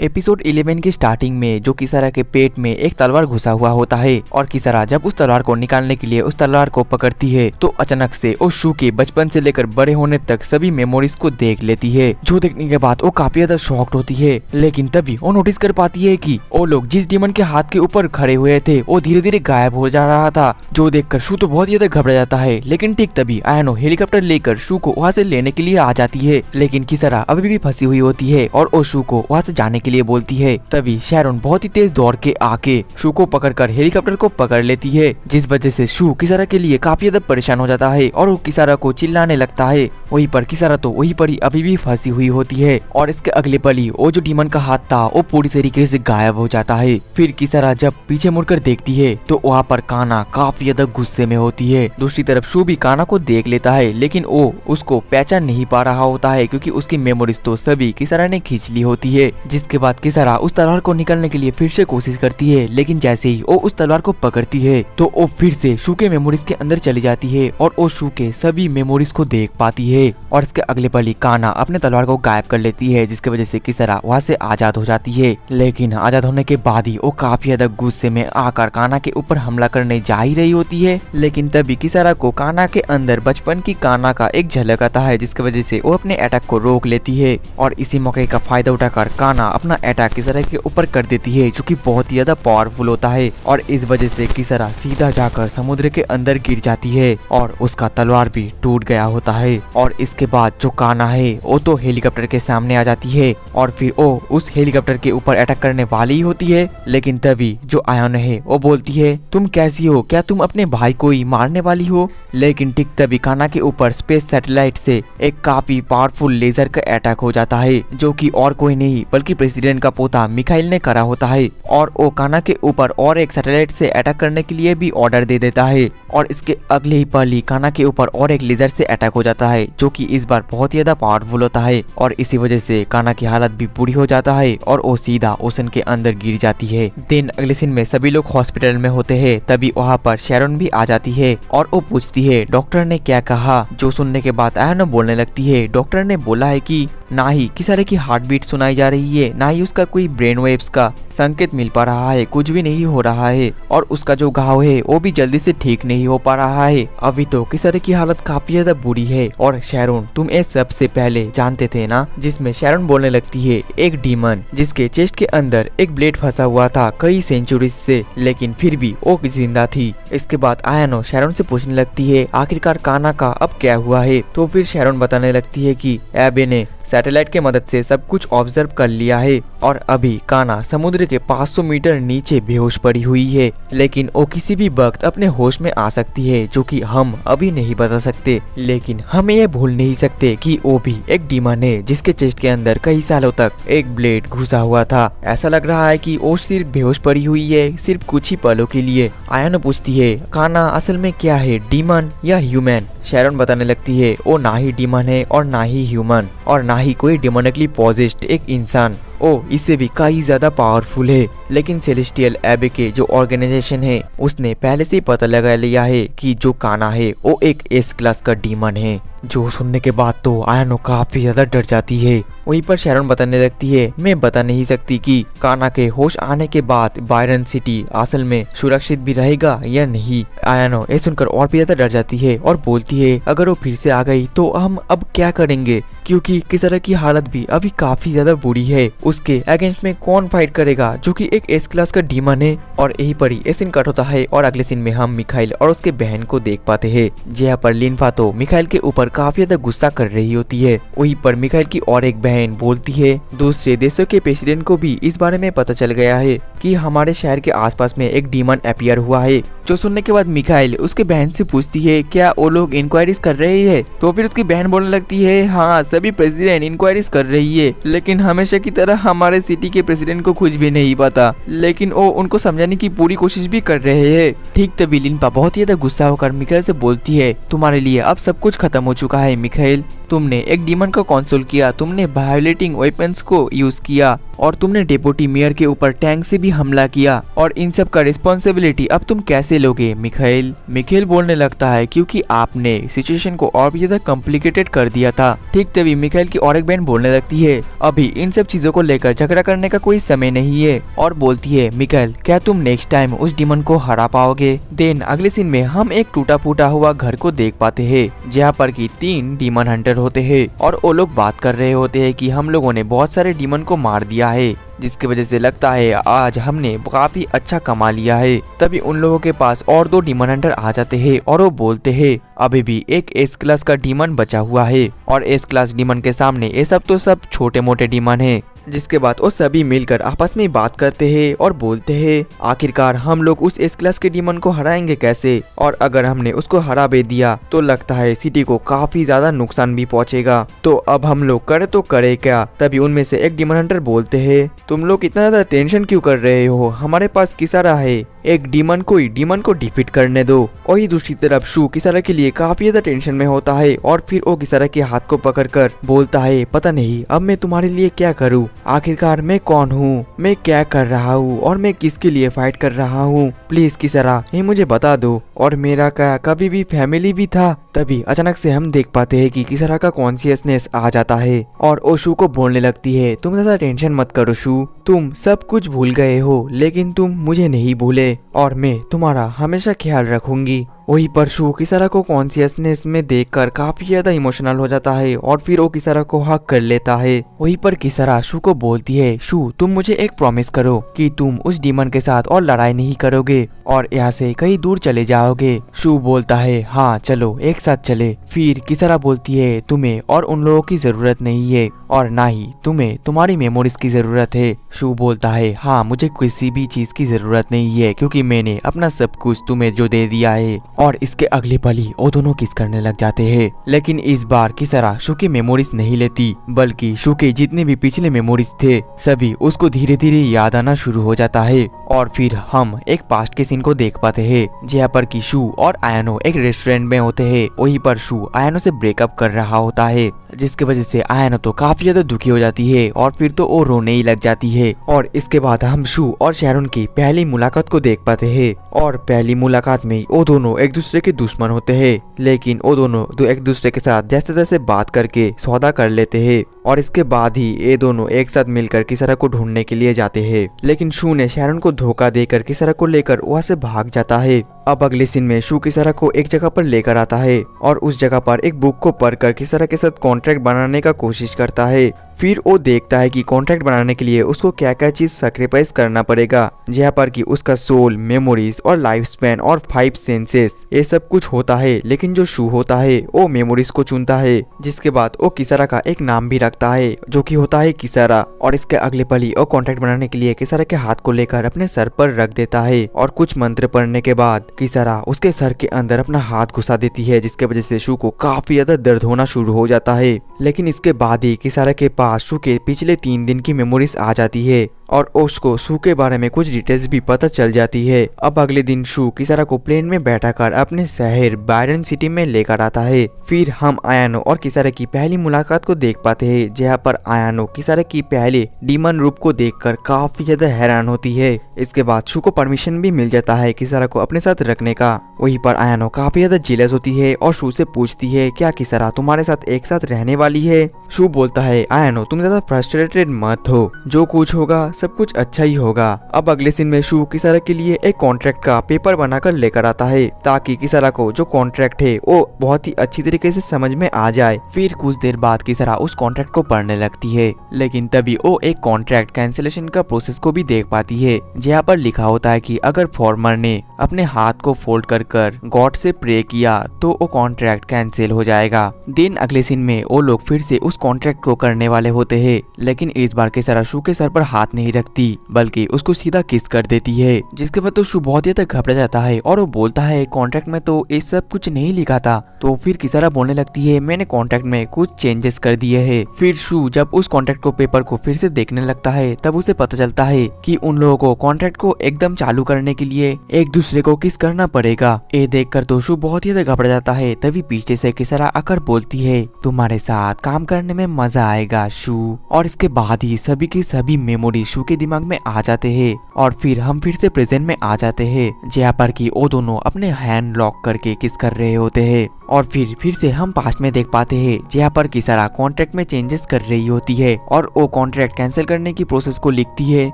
Episode 11 की starting में जो किसारा के पेट में एक तलवार घुसा हुआ होता है और किसारा जब उस तलवार को निकालने के लिए उस तलवार को पकड़ती है तो अचानक से वो शू के बचपन से लेकर बड़े होने तक सभी मेमोरीज को देख लेती है। जो देखने के बाद वो काफी ज्यादा शॉक्ड होती है, लेकिन तभी वो नोटिस कर पाती है कि वो लोग जिस डीमन के हाथ के ऊपर खड़े हुए थे वो धीरे धीरे गायब हो जा रहा था। जो देखकर शू तो बहुत ज्यादा घबरा जाता है, लेकिन ठीक तभी आयानो हेलीकॉप्टर लेकर शू को वहाँ से लेने के लिए आ जाती है। लेकिन किसारा अभी भी फंसी हुई होती है और वो शू को वहाँ से जाने के लिए बोलती है। तभी शैरोन बहुत ही तेज दौड़ के आके शू को पकड़कर हेलीकॉप्टर को पकड़ लेती है, जिस वजह से शू किसारा के लिए काफी ज्यादा परेशान हो जाता है और वो किसारा को चिल्लाने लगता है। वहीं पर किसारा तो वहीं पर ही अभी भी फंसी हुई होती है और इसके अगले पल ही वो जो डीमन का हाथ था वो पूरी तरीके से गायब हो जाता है। फिर किसारा जब पीछे मुड़कर देखती है तो वहाँ पर काना काफी ज्यादा गुस्से में होती है। दूसरी तरफ शू भी काना को देख लेता है, लेकिन वो उसको पहचान नहीं पा रहा होता है क्योंकि उसकी मेमोरीज तो सभी किसारा ने खींच ली होती है। जिसके बाद किसारा उस तलवार को निकालने के लिए फिर से कोशिश करती है, लेकिन जैसे ही वो उस तलवार को पकड़ती है तो वो फिर से शू के मेमोरीज के अंदर चली जाती है और वो शू के सभी मेमोरीज को देख पाती है। और इसके अगले पल ही काना अपने तलवार को गायब कर लेती है, जिसकी वजह से किसारा वहाँ से आजाद हो जाती है। लेकिन आजाद होने के बाद ही वो काफी ज्यादा गुस्से में आकर काना के ऊपर हमला करने जा ही रही होती है, लेकिन तभी किसारा को काना के अंदर बचपन की काना का एक झलक आता है, जिसकी वजह से वो अपने अटैक को रोक लेती है। और इसी मौके का फायदा उठाकर काना अपना अटैक किसारा के ऊपर कर देती है, जो कि बहुत ही ज्यादा पावरफुल होता है। और इस वजह से किसारा सीधा जाकर समुद्र के अंदर गिर जाती है और उसका तलवार भी टूट गया होता है। और इसके बाद जो काना है वो तो हेलीकॉप्टर के सामने आ जाती है और फिर वो उस हेलीकॉप्टर के ऊपर अटैक करने वाली होती है, लेकिन तभी जो आयानो है वो बोलती है, तुम कैसी हो, क्या तुम अपने भाई को ही मारने वाली हो? लेकिन ठीक तभी काना के ऊपर स्पेस सैटेलाइट से एक काफी पावरफुल लेजर का अटैक हो जाता है, जो कि और कोई नहीं बल्कि प्रेसिडेंट का पोता मिखाइल ने करा होता है। और वो काना के ऊपर और एक सैटेलाइट से अटैक करने के लिए भी ऑर्डर दे देता है और इसके अगले ही पल ही काना के ऊपर और एक लेजर से अटैक हो जाता है, जो कि इस बार बहुत ही ज्यादा पावरफुल होता है। और इसी वजह से काना की हालत भी बुरी हो जाता है और वो सीधा ओशन के अंदर गिर जाती है। दिन अगले सीन में सभी लोग हॉस्पिटल में होते हैं, तभी वहाँ पर शैरोन भी आ जाती है और वो पूछती है डॉक्टर ने क्या कहा। जो सुनने के बाद आयानो बोलने लगती है, डॉक्टर ने बोला है कि ना ही किसारे की हार्ट बीट सुनाई जा रही है, ना ही उसका कोई ब्रेन वेव्स का संकेत मिल पा रहा है, कुछ भी नहीं हो रहा है और उसका जो घाव है वो भी जल्दी से ठीक नहीं हो पा रहा है। अभी तो किसारे की हालत काफी ज्यादा बुरी है। और शैरोन तुम ये सबसे पहले जानते थे ना? जिसमें शैरोन बोलने लगती है, एक डीमन जिसके चेस्ट के अंदर एक ब्लेड फंसा हुआ था कई सेंचुरीज से, लेकिन फिर भी वो जिंदा थी। इसके बाद आयानो शैरोन से पूछने लगती है आखिरकार काना का अब क्या हुआ है? तो फिर शैरोन बताने लगती है कि एबे ने सैटेलाइट के मदद से सब कुछ ऑब्जर्व कर लिया है और अभी काना समुद्र के 500 मीटर नीचे बेहोश पड़ी हुई है, लेकिन वो किसी भी वक्त अपने होश में आ सकती है, जो कि हम अभी नहीं बता सकते। लेकिन हम ये भूल नहीं सकते कि वो भी एक डीमन है जिसके चेस्ट के अंदर कई सालों तक एक ब्लेड घुसा हुआ था। ऐसा लग रहा है कि वो सिर्फ बेहोश पड़ी हुई है, सिर्फ कुछ ही पलों के लिए। आयानो पूछती है काना असल में क्या है, डीमन या ह्यूमन? शैरोन बताने लगती है वो ना ही डीमन है और ना ही ह्यूमन और ना ही कोई डिमोनिकली पॉजेस्ड एक इंसान, ओ इससे भी कई ज्यादा पावरफुल है। लेकिन सेलेस्टियल एबे के जो ऑर्गेनाइजेशन है उसने पहले से ही पता लगा लिया है कि जो काना है वो एक एस क्लास का डीमन है। जो सुनने के बाद तो आयानो काफी ज्यादा डर जाती है। वहीं पर शैरोन बताने लगती है, मैं बता नहीं सकती कि काना के होश आने के बाद बायरन सिटी असल में सुरक्षित भी रहेगा या नहीं। आयानो ये सुनकर और भी ज्यादा डर जाती है और बोलती है अगर वो फिर से आ गई तो हम अब क्या करेंगे, क्योंकि किसारा की हालत भी अभी काफी ज्यादा बुरी है। उसके अगेंस्ट में कौन फाइट करेगा जो कि एक एस क्लास का डीमन है। और यही पर ही सीन कट होता है और अगले सीन में हम मिखाइल और उसके बहन को देख पाते हैं, जहाँ पर लिनफा तो मिखाइल के ऊपर काफी ज्यादा गुस्सा कर रही होती है। वहीं पर मिखाइल की और एक बहन बोलती है दूसरे देशों के प्रेसिडेंट को भी इस बारे में पता चल गया है कि हमारे शहर के आसपास में एक डीमन अपीयर हुआ है। जो सुनने के बाद मिखाइल उसके बहन से पूछती है क्या वो लोग इंक्वायरीज कर रहे हैं? तो फिर उसकी बहन बोलने लगती है हाँ सभी प्रेसिडेंट इंक्वायरीज कर रही है, लेकिन हमेशा की तरह हमारे सिटी के प्रेसिडेंट को कुछ भी नहीं पता, लेकिन वो उनको समझाने की पूरी कोशिश भी कर रहे हैं। ठीक तभी लिनपा बहुत ही ज्यादा गुस्सा होकर मिखाइल से बोलती है तुम्हारे लिए अब सब कुछ खत्म हो चुका है मिखाइल, तुमने एक डीमन को कंसोल किया, तुमने वायोलेटिंग वेपन्स को यूज किया, और तुमने डेप्यूटी मेयर के ऊपर टैंक से भी हमला किया और इन सब का रिस्पॉन्सिबिलिटी अब तुम कैसे लोगे मिखाइल? मिखाइल बोलने लगता है क्योंकि आपने सिचुएशन को और भी ज्यादा कॉम्प्लिकेटेड कर दिया था। ठीक तभी मिखाइल की और एक बहन बोलने लगती है अभी इन सब चीजों को लेकर झगड़ा करने का कोई समय नहीं है और बोलती है मिखाइल क्या तुम नेक्स्ट टाइम उस डीमन को हरा पाओगे? देन अगले सीन में हम एक टूटा फूटा हुआ घर को देख पाते हैं जहाँ पर की 3 डीमन हंटर होते हैं और वो लोग बात कर रहे होते हैं कि हम लोगों ने बहुत सारे डीमन को मार दिया है, जिसकी वजह से लगता है आज हमने काफी अच्छा कमा लिया है। तभी उन लोगों के पास और 2 डीमन हंटर आ जाते हैं और वो बोलते हैं अभी भी एक एस क्लास का डीमन बचा हुआ है और एस क्लास डीमन के सामने ये सब तो सब छोटे मोटे डीमन है। जिसके बाद वो सभी मिलकर आपस में बात करते हैं और बोलते हैं आखिरकार हम लोग उस एस क्लास के डीमन को हराएंगे कैसे, और अगर हमने उसको हरा भी दिया तो लगता है सिटी को काफी ज्यादा नुकसान भी पहुंचेगा, तो अब हम लोग करे तो करे क्या? तभी उनमें से एक डीमन हंटर बोलते हैं तुम लोग इतना ज्यादा टेंशन क्यों कर रहे हो, हमारे पास किसारा है, एक डीमन को डिफीट करने दो। वही दूसरी तरफ शू किसारा के लिए काफी ज्यादा टेंशन में होता है और फिर वो किसारा के हाथ को पकड़कर बोलता है पता नहीं अब मैं तुम्हारे लिए क्या करूं, आखिरकार मैं कौन हूँ, मैं क्या कर रहा हूँ और मैं किसके लिए फाइट कर रहा हूँ, प्लीज किसारा ये मुझे बता दो, और मेरा क्या कभी भी फैमिली भी था? तभी अचानक से हम देख पाते हैं कि किसारा का कॉन्शियसनेस आ जाता है और वो शू को बोलने लगती है तुम ज्यादा टेंशन मत करो शू, तुम सब कुछ भूल गए हो लेकिन तुम मुझे नहीं भूले और मैं तुम्हारा हमेशा ख्याल रखूंगी। वहीं पर शू किसारा को कॉन्शियसनेस में देखकर काफी ज्यादा इमोशनल हो जाता है और फिर वो किसारा को हक कर लेता है। वहीं पर किसारा शू को बोलती है शू तुम मुझे एक प्रॉमिस करो कि तुम उस डीमन के साथ और लड़ाई नहीं करोगे और यहाँ से कहीं दूर चले जाओगे। शू बोलता है हाँ चलो एक साथ चले। फिर किसारा बोलती है तुम्हें और उन लोगों की जरूरत नहीं है और ना ही तुम्हें तुम्हारी मेमोरीज की जरूरत है। शू बोलता है हाँ मुझे किसी भी चीज की जरूरत नहीं है क्योंकि मैंने अपना सब कुछ तुम्हें जो दे दिया है। और इसके अगली पली वो दोनों किस करने लग जाते हैं, लेकिन इस बार किसारा शू की मेमोरीज नहीं लेती बल्कि शू के जितने भी पिछले मेमोरीज थे सभी उसको धीरे धीरे याद आना शुरू हो जाता है। और फिर हम एक पास्ट के सीन को देख पाते हैं जहाँ पर कि शू और आयानो एक रेस्टोरेंट में होते हैं। वहीं पर शू आयानो से ब्रेकअप कर रहा होता है जिसकी वजह से आयानो तो काफी ज्यादा दुखी हो जाती है और फिर तो वो रोने ही लग जाती है। और इसके बाद हम शू और शैरोन की पहली मुलाकात को देख पाते हैं और पहली मुलाकात में वो दोनों एक दूसरे के दुश्मन होते हैं, लेकिन वो दोनों एक दूसरे के साथ जैसे तैसे बात करके सौदा कर लेते हैं और इसके बाद ही ये दोनों एक साथ मिलकर किसारा को ढूंढने के लिए जाते हैं। लेकिन शू ने शैरोन को धोखा देकर किसारा को लेकर वहाँ से भाग जाता है। अब अगले सीन में शू किसारा को एक जगह पर लेकर आता है और उस जगह पर एक बुक को पढ़कर किसारा के साथ कॉन्ट्रैक्ट बनाने का कोशिश करता है। फिर वो देखता है कि कॉन्ट्रैक्ट बनाने के लिए उसको क्या क्या चीज सैक्रिफाइस करना पड़ेगा, जहाँ पर कि उसका सोल, मेमोरीज और लाइफ स्पैन और 5 सेंसेस ये सब कुछ होता है। लेकिन जो शू होता है वो मेमोरीज को चुनता है, जिसके बाद वो किसारा का एक नाम भी रखता है जो कि होता है किसारा। और इसके अगले पल ही वो कॉन्ट्रैक्ट बनाने के लिए किसारा के हाथ को लेकर अपने सर पर रख देता है और कुछ मंत्र पढ़ने के बाद किसारा उसके सर के अंदर अपना हाथ घुसा देती है, जिसके वजह से शू को काफी ज्यादा दर्द होना शुरू हो जाता है। लेकिन इसके बाद ही किसारा के पास शू के पिछले 3 दिन की मेमोरीज आ जाती है और उसको शू के बारे में कुछ डिटेल्स भी पता चल जाती है। अब अगले दिन शू किसारा को प्लेन में बैठाकर अपने शहर बायरन सिटी में लेकर आता है। फिर हम आयानो और किसारा की पहली मुलाकात को देख पाते हैं, जहाँ पर आयानो किसारा की पहले डीमन रूप को देखकर काफी ज्यादा हैरान होती है। इसके बाद शू को परमिशन भी मिल जाता है किसारा को अपने साथ रखने का। वहीं पर आयानो काफी ज्यादा जेलस होती है और शू से पूछती है क्या किसारा तुम्हारे साथ एक साथ रहने वाली है? शू बोलता है आयानो तुम ज्यादा फ्रस्ट्रेटेड मत हो, जो कुछ होगा सब कुछ अच्छा ही होगा। अब अगले सीन में शू किसारा के लिए एक कॉन्ट्रैक्ट का पेपर बनाकर लेकर आता है ताकि किसारा को जो कॉन्ट्रैक्ट है वो बहुत ही अच्छी तरीके से समझ में आ जाए। फिर कुछ देर बाद किसारा उस कॉन्ट्रैक्ट को पढ़ने लगती है, लेकिन तभी वो एक कॉन्ट्रैक्ट कैंसिलेशन का प्रोसेस को भी देख पाती है, जहाँ पर लिखा होता है कि अगर फॉर्मर ने अपने हाथ को फोल्ड कर गॉड से प्रे किया तो वो कॉन्ट्रैक्ट कैंसिल हो जाएगा। दिन अगले सीन में वो लोग फिर से उस कॉन्ट्रैक्ट को करने वाले होते हैं, लेकिन इस बार किसारा शू के सर पर हाथ नहीं रखती बल्कि उसको सीधा किस कर देती है, जिसके बाद तो शू बहुत ही तक घबरा जाता है और वो बोलता है कॉन्ट्रैक्ट में तो ये सब कुछ नहीं लिखा था। तो फिर किसारा बोलने लगती है मैंने कॉन्ट्रैक्ट में कुछ चेंजेस कर दिए हैं। फिर शू जब उस कॉन्ट्रैक्ट को पेपर को फिर से देखने लगता है तब उसे पता चलता है कि उन लोगों को कॉन्ट्रैक्ट को एकदम चालू करने के लिए एक दूसरे को किस करना पड़ेगा। ये देखकर तो शू बहुत ही घबरा जाता है। तभी पीछे से किसारा आकर बोलती है तुम्हारे साथ काम करने में मजा आएगा शू। और इसके बाद ही सभी की सभी मेमोरी शू के दिमाग में आ जाते हैं और फिर हम फिर से प्रेजेंट में आ जाते हैं जहाँ पर कि वो दोनों अपने हैंड लॉक करके किस कर रहे होते हैं। और फिर से हम पास्ट में देख पाते हैं जहाँ पर किसारा कॉन्ट्रैक्ट में चेंजेस कर रही होती है और वो कॉन्ट्रैक्ट कैंसिल करने की प्रोसेस को लिखती है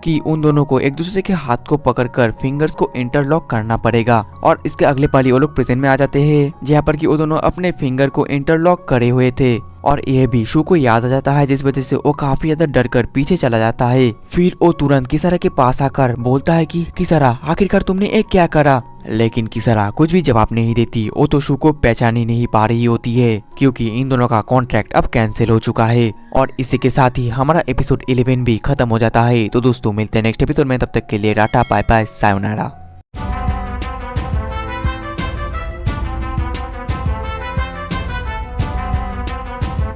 कि उन दोनों को एक दूसरे के हाथ को पकड़कर फिंगर्स को इंटरलॉक करना पड़ेगा। और इसके अगले पल वो लोग प्रेजेंट में आ जाते हैं जहाँ पर कि वो दोनों अपने फिंगर को इंटरलॉक करे हुए थे और यह भी शू को याद आ जाता है जिस वजह से वो काफी ज्यादा डर कर पीछे चला जाता है। फिर वो तुरंत किसारा के पास आकर बोलता है कि किसारा आखिरकार तुमने एक क्या करा। लेकिन किसारा कुछ भी जवाब नहीं देती। वो तो शू को पहचान ही नहीं पा रही होती है क्योंकि इन दोनों का कॉन्ट्रैक्ट अब कैंसिल हो चुका है। और इसी के साथ ही हमारा एपिसोड 11 भी खत्म हो जाता है। तो दोस्तों मिलते हैं नेक्स्ट एपिसोड में, तब तक के लिए टाटा बाय बाय सायोनारा।